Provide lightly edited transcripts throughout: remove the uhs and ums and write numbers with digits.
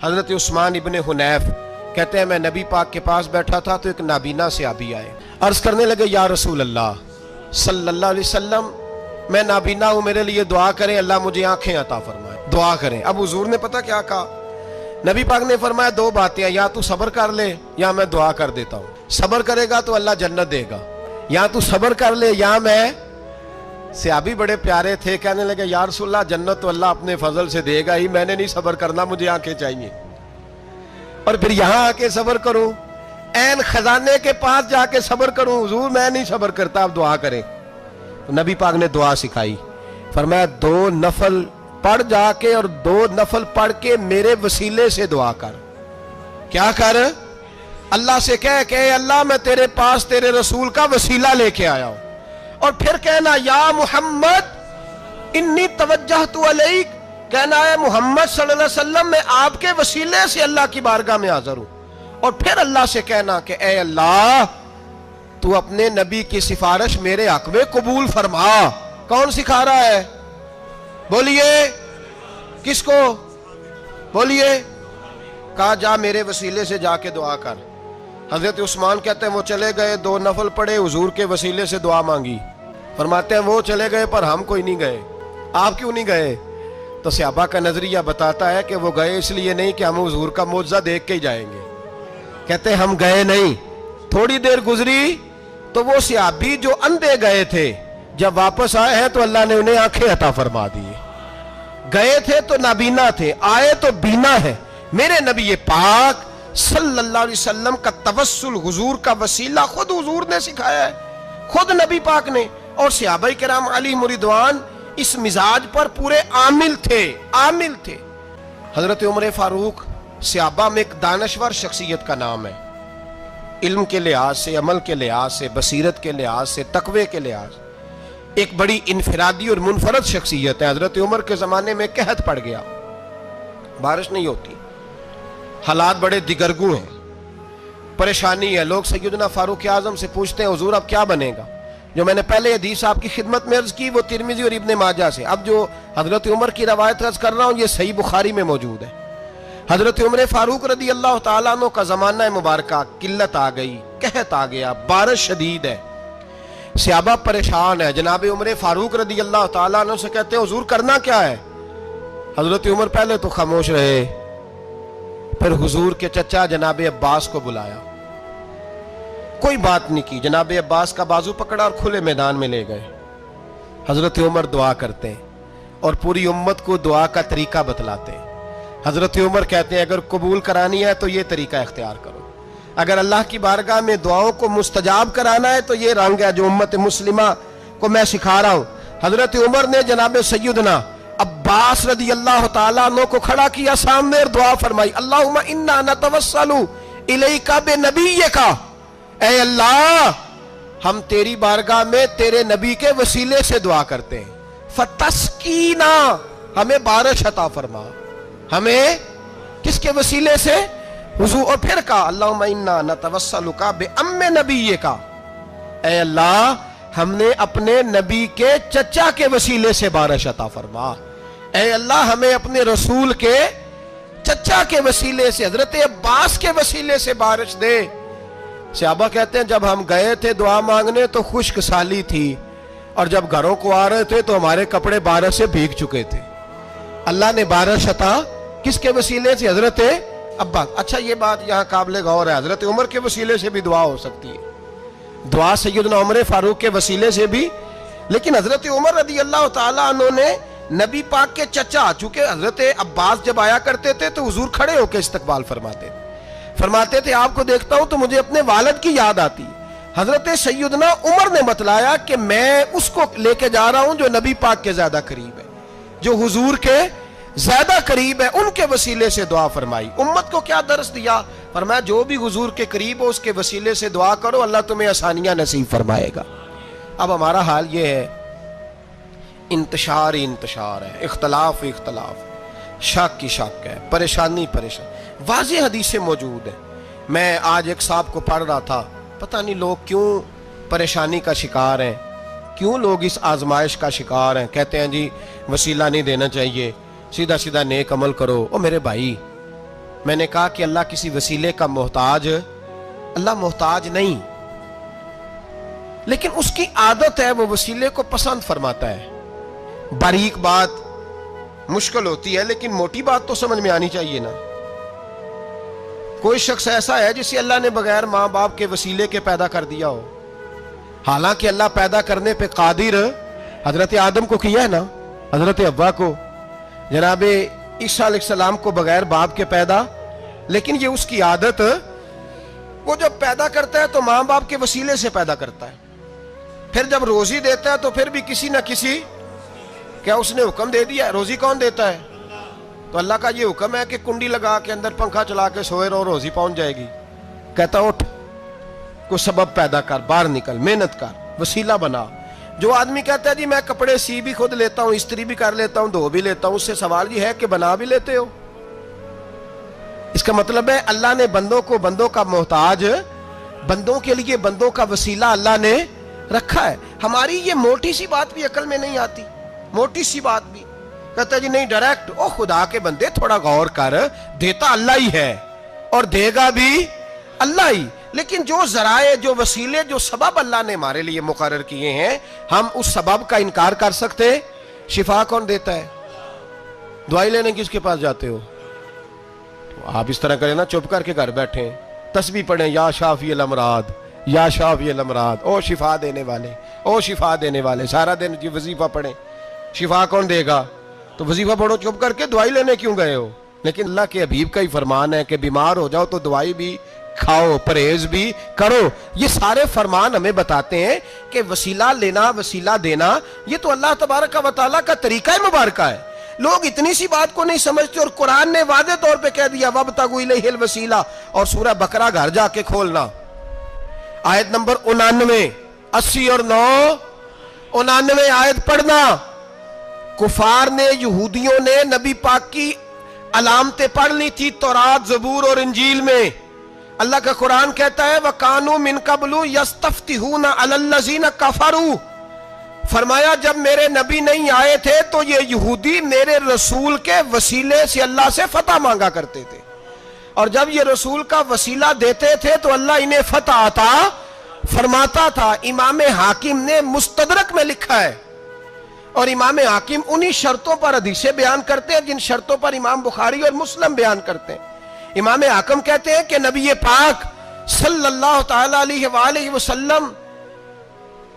حضرت عثمان ابن حنیف کہتے ہیں میں نبی پاک کے پاس بیٹھا تھا تو ایک نابینا صحابی آئے، عرض کرنے لگے یا رسول اللہ صلی اللہ علیہ وسلم میں نابینا ہوں، میرے لیے دعا کریں، اللہ مجھے آنکھیں عطا فرمائے، دعا کریں۔ اب حضور نے پتہ کیا کہا؟ نبی پاک نے فرمایا دو باتیں ہیں، یا تو صبر کر لے یا میں دعا کر دیتا ہوں۔ صبر کرے گا تو اللہ جنت دے گا، یا تو صبر کر لے یا میں۔ صحابی بڑے پیارے تھے، کہنے لگے یا رسول اللہ جنت تو اللہ اپنے فضل سے دے گا ہی، میں نے نہیں صبر کرنا، مجھے آنکھیں چاہیے، اور پھر یہاں آ کے صبر کروں، این خزانے کے پاس جا کے صبر کروں؟ حضور میں نہیں صبر کرتا، آپ دعا کریں۔ تو نبی پاک نے دعا سکھائی، فرمایا دو نفل پڑھ جا کے اور دو نفل پڑھ کے میرے وسیلے سے دعا کر۔ کیا کر؟ اللہ سے کہہ کہ اے اللہ میں تیرے پاس تیرے رسول کا وسیلہ لے کے آیا ہوں، اور پھر کہنا یا محمد انی توجہت علیک، کہنا ہے محمد صلی اللہ علیہ وسلم میں آپ کے وسیلے سے اللہ کی بارگاہ میں حاضر ہوں، اور پھر اللہ سے کہنا کہ اے اللہ تو اپنے نبی کی سفارش میرے حق میں قبول فرما۔ کون سکھا رہا ہے؟ بولیے کس کو؟ بولیے۔ کہا جا میرے وسیلے سے جا کے دعا کر۔ حضرت عثمان کہتے ہیں وہ چلے گئے، دو نفل پڑھے، حضور کے وسیلے سے دعا مانگی۔ فرماتے ہیں وہ چلے گئے پر ہم کوئی نہیں گئے۔ آپ کیوں نہیں گئے؟ تو صحابہ کا نظریہ بتاتا ہے کہ وہ گئے اس لیے نہیں کہ ہم حضور کا معجزہ دیکھ کے ہی جائیں گے، کہتے ہیں ہم گئے نہیں۔ تھوڑی دیر گزری تو وہ صحابی جو اندھے گئے تھے جب واپس آئے ہیں تو اللہ نے انہیں آنکھیں عطا فرما دی۔ گئے تھے تو نابینا تھے، آئے تو بینا ہے۔ میرے نبی پاک صلی اللہ علیہ وسلم کا توسل، حضور کا وسیلہ خود حضور نے سکھایا ہے، خود نبی پاک نے، اور صحابہ کرام علیہم رضوان اس مزاج پر پورے عامل تھے۔ حضرت عمر فاروق صحابہ میں ایک دانشور شخصیت کا نام ہے، علم کے لحاظ سے، عمل کے لحاظ سے، بصیرت کے لحاظ سے، تقوی کے لحاظ سے ایک بڑی انفرادی اور منفرد شخصیت ہے۔ حضرت عمر کے زمانے میں قحط پڑ گیا، بارش نہیں ہوتی، حالات بڑے دگرگوں ہیں، پریشانی ہے۔ لوگ سیدنا فاروق اعظم سے پوچھتے ہیں حضور اب کیا بنے گا؟ جو میں نے پہلے حدیث آپ کی خدمت میں عرض کی وہ ترمذی اور ابن ماجہ سے، اب جو حضرت عمر کی روایت عرض کر رہا ہوں یہ صحیح بخاری میں موجود ہے۔ حضرت عمر فاروق رضی اللہ تعالیٰ عنہ کا زمانہ مبارکہ، قلت آ گئی، قحط آ گیا، بارش شدید ہے، صحابہ پریشان ہے۔ جناب عمر فاروق رضی اللہ تعالیٰ عنہ سے کہتے ہیں حضور کرنا کیا ہے؟ حضرت عمر پہلے تو خاموش رہے، پھر حضور کے چچا جناب عباس کو بلایا، کوئی بات نہیں کی، جناب عباس کا بازو پکڑا اور کھلے میدان میں لے گئے۔ حضرت عمر دعا کرتے ہیں اور پوری امت کو دعا کا طریقہ بتلاتے ہیں۔ حضرت عمر کہتے ہیں اگر قبول کرانی ہے تو یہ طریقہ اختیار کرو، اگر اللہ کی بارگاہ میں دعاؤں کو مستجاب کرانا ہے تو یہ رنگ ہے جو امت مسلمہ کو میں سکھا رہا ہوں۔ حضرت عمر نے جناب سیدنا عباس رضی اللہ تعالیٰ عنہ کو کھڑا کیا سامنے اور دعا فرمائی، اللہم انا نتوسل الیک بنبیک، اے اللہ ہم تیری بارگاہ میں تیرے نبی کے وسیلے سے دعا کرتے ہیں، فتسقینا، ہمیں بارش عطا فرما۔ ہمیں کس کے وسیلے سے؟ حضور۔ اور پھر کہا اللہم انا نتوسلک بام نبیک، اے اللہ ہم نے اپنے نبی کے چچا کے وسیلے سے بارش عطا فرما، اے اللہ ہمیں اپنے رسول کے چچا کے وسیلے سے، حضرت عباس کے وسیلے سے بارش دے۔ صحابہ کہتے ہیں جب ہم گئے تھے دعا مانگنے تو خشک سالی تھی، اور جب گھروں کو آ رہے تھے تو ہمارے کپڑے بارش سے بھیگ چکے تھے۔ اللہ نے بارش عطا کس کے وسیلے سے؟ حضرت عباس۔ اچھا یہ بات یہاں قابل غور ہے، حضرت عمر کے وسیلے سے بھی دعا ہو سکتی ہے، دعا سیدنا عمر فاروق کے وسیلے سے بھی، لیکن حضرت عمر رضی اللہ تعالیٰ عنہ نے نبی پاک کے چچا، چونکہ حضرت عباس جب آیا کرتے تھے تو حضور کھڑے ہو کے استقبال فرماتے تھے آپ کو دیکھتا ہوں تو مجھے اپنے والد کی یاد آتی۔ حضرت سیدنا عمر نے بتلایا کہ میں اس کو لے کے جا رہا ہوں جو نبی پاک کے زیادہ قریب ہے، جو حضور کے زیادہ قریب ہے، ان کے وسیلے سے دعا فرمائی۔ امت کو کیا درس دیا؟ فرمایا جو بھی حضور کے قریب ہو اس کے وسیلے سے دعا کرو، اللہ تمہیں آسانیاں نصیب فرمائے گا۔ اب ہمارا حال یہ ہے، انتشار ہی انتشار ہے، اختلاف ہی اختلاف، شک کی شک ہے، پریشانی پریشان، واضح حدیثیں موجود ہیں۔ میں آج ایک صاحب کو پڑھ رہا تھا، پتہ نہیں لوگ کیوں پریشانی کا شکار ہیں، کیوں لوگ اس آزمائش کا شکار ہیں، کہتے ہیں جی وسیلہ نہیں دینا چاہیے، سیدھا سیدھا نیک عمل کرو۔ او میرے بھائی، میں نے کہا کہ اللہ کسی وسیلے کا محتاج، اللہ محتاج نہیں، لیکن اس کی عادت ہے وہ وسیلے کو پسند فرماتا ہے۔ باریک بات مشکل ہوتی ہے لیکن موٹی بات تو سمجھ میں آنی چاہیے نا۔ کوئی شخص ایسا ہے جسے اللہ نے بغیر ماں باپ کے وسیلے کے پیدا کر دیا ہو، حالانکہ اللہ پیدا کرنے پہ قادر حضرت آدم کو کیا ہے نا، حضرت حوا کو، جناب عیسیٰ علیہ السلام کو بغیر باپ کے پیدا، لیکن یہ اس کی عادت، وہ جب پیدا کرتا ہے تو ماں باپ کے وسیلے سے پیدا کرتا ہے، پھر جب روزی دیتا ہے تو پھر بھی کسی نہ کسی، کیا اس نے حکم دے دیا ہے؟ روزی کون دیتا ہے؟ تو اللہ کا یہ حکم ہے کہ کنڈی لگا کے اندر پنکھا چلا کے سوئے رہو، روزی پہنچ جائے گی۔ کہتا اٹھ، کوئی سبب پیدا کر، باہر نکل، محنت کر، وسیلہ بنا۔ جو آدمی کہتا ہے جی میں کپڑے سی بھی خود لیتا ہوں، استری بھی کر لیتا ہوں، دھو بھی لیتا ہوں، اس سے سوال یہ ہے کہ بنا بھی لیتے ہو؟ اس کا مطلب ہے اللہ نے بندوں کو بندوں کا محتاج، بندوں کے لیے بندوں کا وسیلہ اللہ نے رکھا ہے۔ ہماری یہ موٹی سی بات بھی عقل میں نہیں آتی، موٹی سی بات بھی کہتا ہے جی نہیں ڈائریکٹ، او خدا کے بندے تھوڑا غور کر، دیتا اللہ ہی ہے اور دے گا بھی اللہ ہی، لیکن جو ذرائع، جو وسیلے، جو سبب اللہ نے ہمارے لیے مقرر کیے ہیں، ہم اس سبب کا انکار کر سکتے؟ شفا کون دیتا ہے؟ دوائی لینے کس کے پاس جاتے ہو؟ آپ اس طرح کریں نا، چپ کر کے گھر بیٹھیں، تسبیح پڑھیں، یا شافی الامراض، یا شافی الامراض، او شفا دینے والے، او شفا دینے والے، سارا دن جی وظیفہ پڑھیں، شفا کون دے گا؟ تو وظیفہ پڑھو چپ کر کے، دوائی لینے کیوں گئے ہو؟ لیکن اللہ کے حبیب کا ہی فرمان ہے کہ بیمار ہو جاؤ تو دوائی بھی کھاؤ، پرہیز بھی کرو۔ یہ سارے فرمان ہمیں بتاتے ہیں کہ وسیلہ لینا، وسیلہ دینا، یہ تو اللہ تبارک و تعالیٰ کا طریقہ مبارکہ ہے۔ لوگ اتنی سی بات کو نہیں سمجھتے، اور قرآن نے واضح طور پہ کہہ دیا وَابْتَغُوا إِلَيْهِ الْوَسِيلَةَ، اور سورہ بقرہ گھر جا کے کھولنا، آیت نمبر 99، 80 اور 9، 99 آیت پڑھنا۔ کفار نے، یہودیوں نے نبی پاک کی علامتیں پڑھ لی تھی تورات، زبور اور انجیل میں۔ اللہ کا قرآن کہتا ہے وَكَانُوا مِن قَبْلُ يَسْتَفْتِحُونَ عَلَى الَّذِينَ كَفَرُوا، فرمایا جب میرے نبی نہیں آئے تھے تو یہ یہودی میرے رسول کے وسیلے سے اللہ سے فتح مانگا کرتے تھے، اور جب یہ رسول کا وسیلہ دیتے تھے تو اللہ انہیں فتح عطا فرماتا تھا۔ امام حاکم نے مستدرک میں لکھا ہے، اور امام حاکم انہی شرطوں پر حدیثیں بیان کرتے ہیں جن شرطوں پر امام بخاری اور مسلم بیان کرتے ہیں۔ امام حاکم کہتے ہیں کہ نبی پاک صلی اللہ تعالی علیہ وآلہ وسلم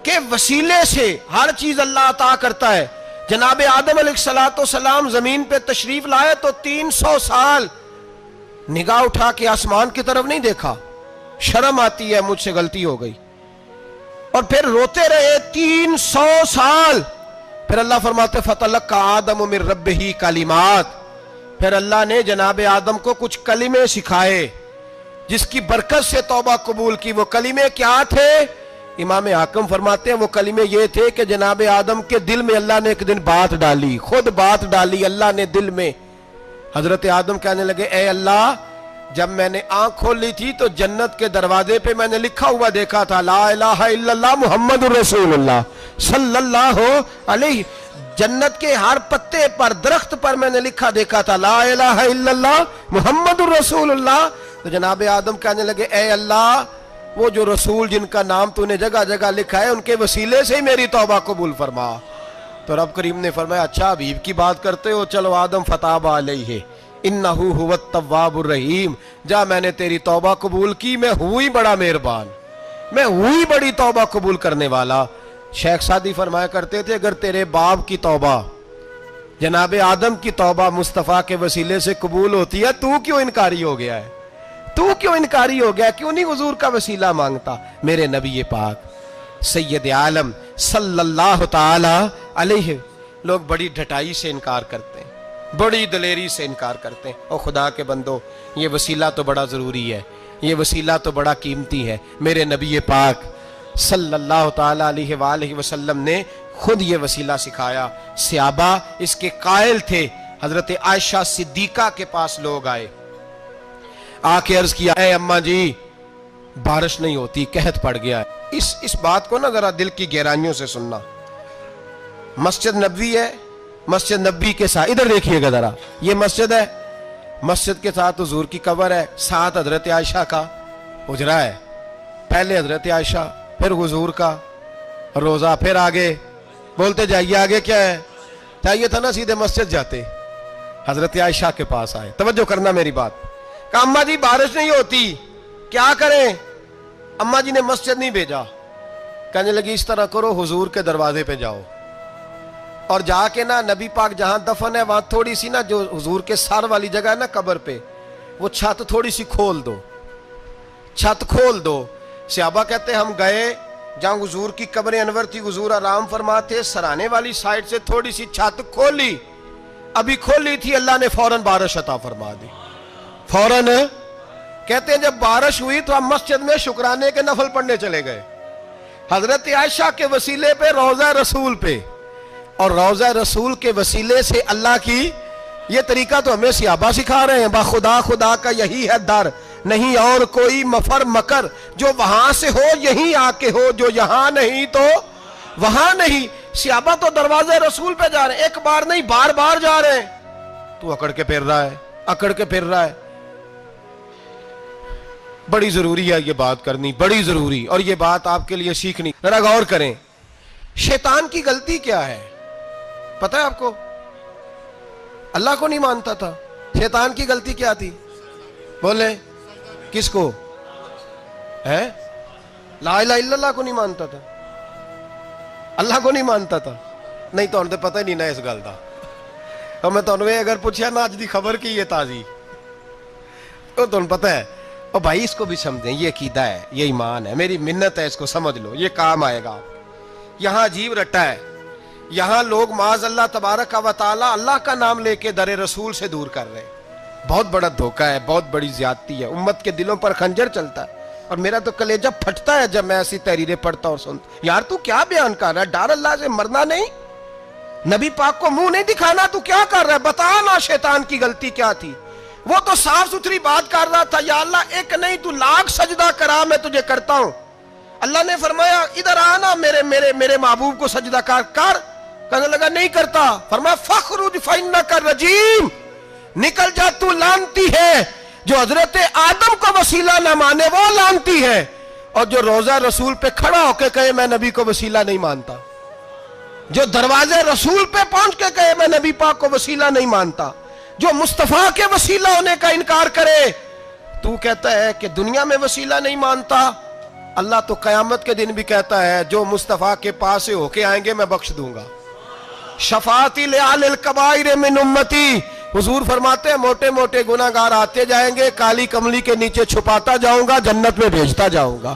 کے وسیلے سے ہر چیز اللہ عطا کرتا ہے۔ جناب آدم علیہ السلام زمین پہ تشریف لائے تو 300 سال نگاہ اٹھا کے آسمان کی طرف نہیں دیکھا، شرم آتی ہے مجھ سے غلطی ہو گئی، اور پھر روتے رہے 300 سال۔ پھر اللہ فرماتے فَتَلَقَّى آدَمُ مِن رَبِّهِ کلمات، پھر اللہ نے جناب آدم کو کچھ کلمے سکھائے جس کی برکت سے توبہ قبول کی۔ وہ کلمے کیا تھے؟ امام حاکم فرماتے ہیں وہ کلمے یہ تھے کہ جناب آدم کے دل میں اللہ نے ایک دن بات ڈالی، خود بات ڈالی اللہ نے دل میں۔ حضرت آدم کہنے لگے اے اللہ، جب میں نے آنکھ کھول لی تھی تو جنت کے دروازے پہ میں نے لکھا ہوا دیکھا تھا لا الہ الا اللہ محمد الرسول اللہ صلی اللہ علیہ، جنت کے ہر پتے پر، درخت پر میں نے لکھا دیکھا تھا لا الہ الا اللہ محمد الرسول اللہ۔ تو جناب آدم کہنے لگے اے اللہ، وہ جو رسول جن کا نام تو نے جگہ جگہ لکھا ہے ان کے وسیلے سے ہی میری توبہ قبول فرما۔ تو رب کریم نے فرمایا اچھا حبیب کی بات کرتے ہو، چلو آدم فتاب علیہ انہ هو التواب الرحیم، جا میں نے تیری توبہ قبول کی، میں ہوئی بڑا مہربان، میں ہوئی بڑی توبہ قبول کرنے والا۔ شیخ سعدی فرمایا کرتے تھے اگر تیرے باپ کی توبہ، جناب آدم کی توبہ مصطفیٰ کے وسیلے سے قبول ہوتی ہے، تو کیوں انکاری ہو گیا ہے؟ تو کیوں انکاری ہو گیا؟ کیوں نہیں حضور کا وسیلہ مانگتا؟ میرے نبی پاک سید عالم صلی اللہ تعالی علیہ، لوگ بڑی ڈھٹائی سے انکار کرتے ہیں، بڑی دلیری سے انکار کرتے ہیں۔ او خدا کے بندو، یہ وسیلہ تو بڑا ضروری ہے، یہ وسیلہ تو بڑا قیمتی ہے۔ میرے نبی پاک صلی اللہ تعالی علیہ وآلہ وسلم نے خود یہ وسیلہ سکھایا۔ صحابہ اس کے قائل تھے۔ حضرت عائشہ صدیقہ کے پاس لوگ آئے، آ کے عرض کیا اے اماں جی بارش نہیں ہوتی، قحط پڑ گیا ہے۔ اس بات کو نا ذرا دل کی گہرائیوں سے سننا۔ مسجد نبوی ہے، مسجد نبوی کے ساتھ ادھر دیکھیے گا ذرا، یہ مسجد ہے، مسجد کے ساتھ حضور کی قبر ہے, ساتھ حضرت عائشہ کا حجرہ ہے. پہلے حضرت عائشہ, پھر حضور کا روزہ, پھر آگے بولتے جائیے آگے کیا ہے. چاہیے تھا نا سیدھے مسجد جاتے, حضرت عائشہ کے پاس آئے. توجہ کرنا میری بات. کہ اماں جی بارش نہیں ہوتی, کیا کریں؟ اماں جی نے مسجد نہیں بھیجا, کہنے لگی اس طرح کرو, حضور کے دروازے پہ جاؤ اور جا کے نا نبی پاک جہاں دفن ہے وہاں تھوڑی سی نا جو حضور کے سر والی جگہ ہے نا قبر پہ, وہ چھت تھوڑی سی کھول دو, چھت کھول دو. صحابہ کہتے ہم گئے جہاں حضور کی قبر انور تھی, حضور آرام فرماتے, سرانے والی سائڈ سے تھوڑی سی چھت کھولی, ابھی کھولی تھی, اللہ نے فوراً بارش عطا فرما دی. فوراً کہتے ہیں جب بارش ہوئی تو ہم مسجد میں شکرانے کے نفل پڑھنے چلے گئے, حضرت عائشہ کے وسیلے پہ, روضہ رسول پہ, اور روضہ رسول کے وسیلے سے اللہ کی. یہ طریقہ تو ہمیں صحابہ سکھا رہے ہیں, با خدا خدا کا یہی ہے در, نہیں اور کوئی مفر مکر, جو وہاں سے ہو یہیں آ کے ہو, جو یہاں نہیں تو وہاں نہیں. صحابہ تو دروازے رسول پہ جا رہے ہیں, ایک بار نہیں بار بار جا رہے ہیں, تو اکڑ کے پھر رہا ہے, اکڑ کے پھر رہا ہے. بڑی ضروری ہے یہ بات کرنی, بڑی ضروری, اور یہ بات آپ کے لیے سیکھنی. ذرا غور کریں, شیطان کی غلطی کیا ہے پتہ ہے آپ کو؟ اللہ کو نہیں مانتا تھا. شیطان کی غلطی کیا تھی بولے؟ کس کو ہے؟ لا الہ الا اللہ کو نہیں مانتا تھا, اللہ کو نہیں مانتا تھا. نہیں تو انہیں پتہ ہی نہیں نا اس گل دا. اور میں تو انہیں اگر پوچھا نا آج دی خبر کی یہ تازی, تو تمہیں پتہ ہے, اور بھائی اس کو بھی سمجھیں, یہ عقیدہ ہے, یہ ایمان ہے, میری منت ہے, اس کو سمجھ لو, یہ کام آئے گا. یہاں عجیب رٹا ہے, یہاں لوگ معاذ اللہ تبارک و تعالی اللہ کا نام لے کے در رسول سے دور کر رہے ہیں. بہت بڑا دھوکہ ہے, بہت بڑی زیادتی ہے, امت کے دلوں پر خنجر چلتا ہے. اور میرا تو کلیجہ پھٹتا ہے جب میں ایسی تحریریں پڑھتا اور سنتا. یار تو کیا بیان کر رہا ہے؟ ڈر اللہ سے مرنا نہیں, نبی پاک کو منہ نہیں دکھانا, تو کیا کر رہا ہے؟ بتا نا شیطان کی غلطی کیا تھی. وہ تو صاف ستھری بات کر رہا تھا, یا اللہ ایک نہیں تو لاکھ سجدہ کرا, میں تجھے کرتا ہوں. اللہ نے فرمایا ادھر آنا, میرے محبوب کو سجدہ کر. کہنے لگا نہیں کرتا. فرمایا فخرج فإنک رجیم, نکل جا تو لعنتی ہے. جو حضرت آدم کو وسیلہ نہ مانے وہ لعنتی ہے, اور جو روضہ رسول پہ کھڑا ہو کے کہے میں نبی کو وسیلہ نہیں مانتا, جو دروازے رسول پہ پہنچ کے کہے میں نبی پاک کو وسیلہ نہیں مانتا, جو مصطفیٰ کے وسیلہ ہونے کا انکار کرے. تو کہتا ہے کہ دنیا میں وسیلہ نہیں مانتا, اللہ تو قیامت کے دن بھی کہتا ہے جو مصطفیٰ کے پاس سے ہو کے آئیں گے میں بخش دوں گا. شفاعتی لآل الکبائر من امتی, حضور فرماتے ہیں موٹے موٹے گناہگار آتے جائیں گے, کالی کملی کے نیچے چھپاتا جاؤں گا, جنت میں بھیجتا جاؤں گا.